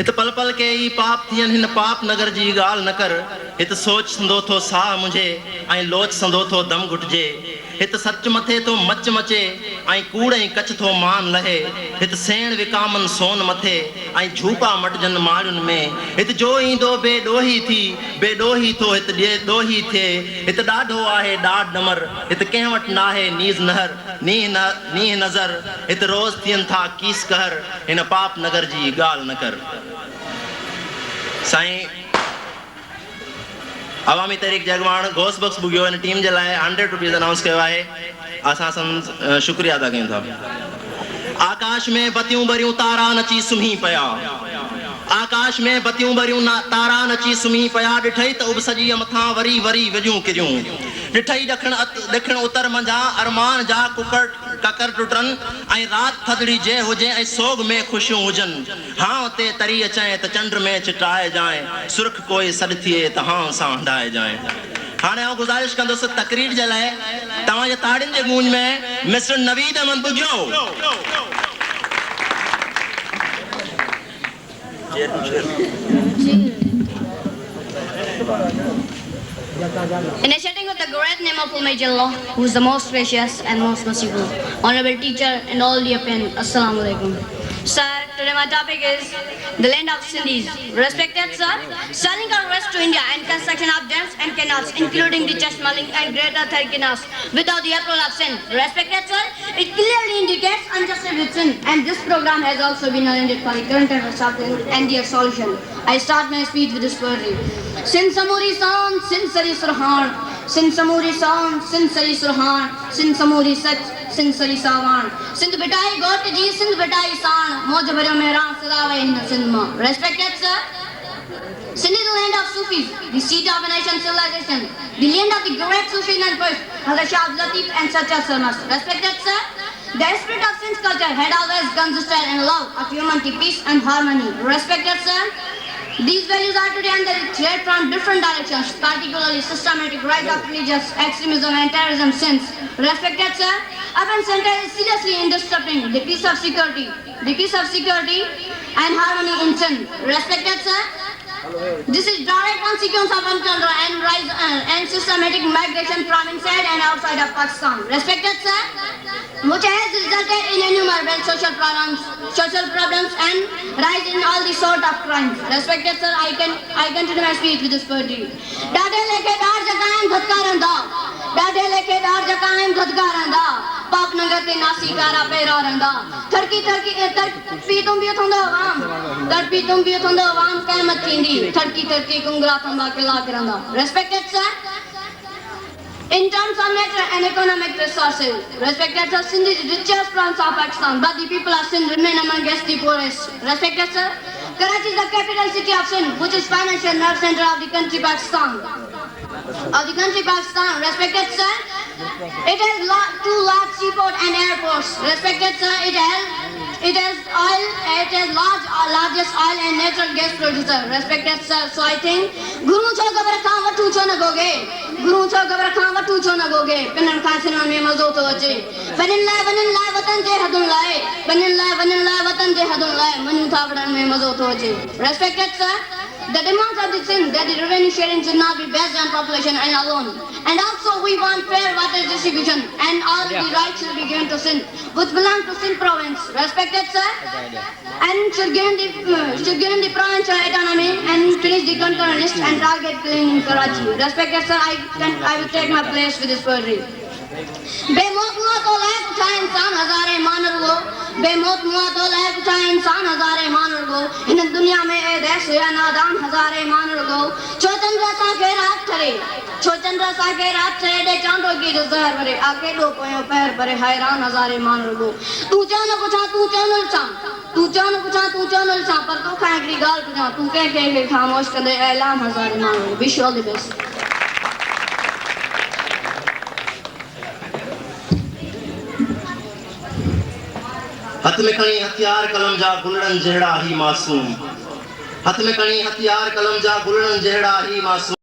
हित पल पल के ई पाप थियन हिन पाप नगर जी गाल न कर। हित सोच संदो थो साह मुझे ऐं लोच संदो थो दम घुटजे। हित सच मथे तो मच मचे ऐं कूड़ ऐं कच थो मान लहे। हित सेण विकामन सोन मथे ऐं झूपा मटजन माड़ियुनि में। हित जो ईंदो बेडोही थी बेडोही थो हित ॾोही थिए। हित ॾाढो आहे ॾाढ ॾमर हित कंहिं वटि नाहे नीज़ नहर नीह नज़र। हित रोज़ थियनि था कीस कहर हिन पाप नगर जी ॻाल्हि न कर। साईं अवामी तहरीक जगवाण घोष बख्श बुगियो इन टीम जे लाइ 100 रुपीज़ अनाउंस कयो आहे। असां संदसि शुक्रिया अदा कयूं था। आकाश में बतियूं भरियूं तारा नची सुम्ही पिया। आकाश में बतियूं भरियूं तारा नची सुम्ही पिया। ॾिठई त उबसजीअ मथां वरी वरी विझूं किरियूं। ॾिठई ॾखिण उतर मंझां अरमान जा ककर टुटनि ऐं राति थधिड़ी जे हुजे ऐं सोग में ख़ुशियूं हुजनि। हां ते तरी अचांइ त चंड में चिटाए जाए सुर्ख कोई सॾु थिए त हां सां हंडाए जाए। हाणे आउं गुज़ारिश कंदुसि तकरीर जे लाइ तव्हांजे ताड़ियुनि जे गूंज में मिस्टर नवीद अहमद बुगियो। Initiating with the great name of Almighty Allah, who is the most gracious and most merciful, honorable teacher and all dear parents, Assalamu alaikum. Sir, today my topic is the land of Sindhis. Respected sir, selling our west to India and construction of dams and canals, including the Chashma Link and Greater Thar canals, without the approval of Sindh. Respected sir, it clearly indicates injustice with Sindh, and this program has also been arranged for the current affairs of and their solution. I start my speech with this poetry. Sindh Samuri San, Sindh Sari Surhan, Sindh Samuri San, Sindh Sari Surhan, Sindh Samuri Sach, Sindh Sari Sawan, Sindh Bitai Got Ji, Sindh Bitai San, Moj Bhario Mehran Sadava in the Sindh Ma. Respected sir, Sindh is the land of Sufis, the seat of a nation civilization, the land of the great Sufis and poets, Hazrat Shah Abdul Latif and Sacha Sarmas. Respected sir, the spirit of Sindh culture had always consisted in love of humanity, peace and harmony. Respected sir, these values are today under threat from different directions, particularly systematic rise of religious extremism and terrorism since. Respected sir, urban center is seriously disrupting the peace of security and harmony in Sindh. Respected sir, this is direct consequence of uncontrolled and systematic migration from inside and outside of Pakistan. Respected sir, which has resulted in innumerable social problems and rise in all the sort of crimes. Respected sir, I continue my speech with this poetry. Dade leke dar jakaim dhadkaranda, dade leke dar jakaim dhadkaranda, pap nagar te nasi kara pera randa. Tharki tum bi thondo avam, tarpi tum bi thondo avam kaimat thindi. Tharki kungra thamba ke la karanda. Respected sir, in terms of natural and economic resources, respected sir, Sindh is the richest province of Pakistan, but the people of Sindh remain amongst the poorest. Respected sir, Karachi is the capital city of Sindh, which is financial nerve center of the country Pakistan. Respected sir, it has two large seaport and airports. Respected sir, it has largest oil and natural gas producer. Respected sir, so I think Guru cho gabar khaan vatu cho na goge, pinan khasin me mazo to ache. Banin la watan je hadun lae, manu thavdan me mazo to ache. Respected sir, the demands of the Sindh that the revenue sharing should not be based on population and alone. And also we want fair water distribution and all the rights should be given to Sindh, which belong to Sindh province. Respected sir, and should give the provincial autonomy and finish the concurrent list and target killing in Karachi. Respected sir, I will take my place with this poetry. बेमौत मुआ तो लायक उठा इंसान हजारे मानर गो, बेमौत मुआ तो लायक उठा इंसान हजारे मानर गो, इन दुनिया में ए देश या नादान हजारे मानर गो, चोचंद्र सा के रात ठरे दे चांदो की जो जहर भरे आके दो पोयो पैर भरे हैरान हजारे मानर गो, तू चान पुछा पर तो खाएगी गाल पुछा तू के खामोश कर दे ऐलान हजारे मानर गो. Wish you all the best. हथ में खणी हथियार कलम जा गुलड़न जहिड़ा ही मासूम, हथ में खणी हथियार कलम जा गुलड़न जहिड़ा ही मासूम.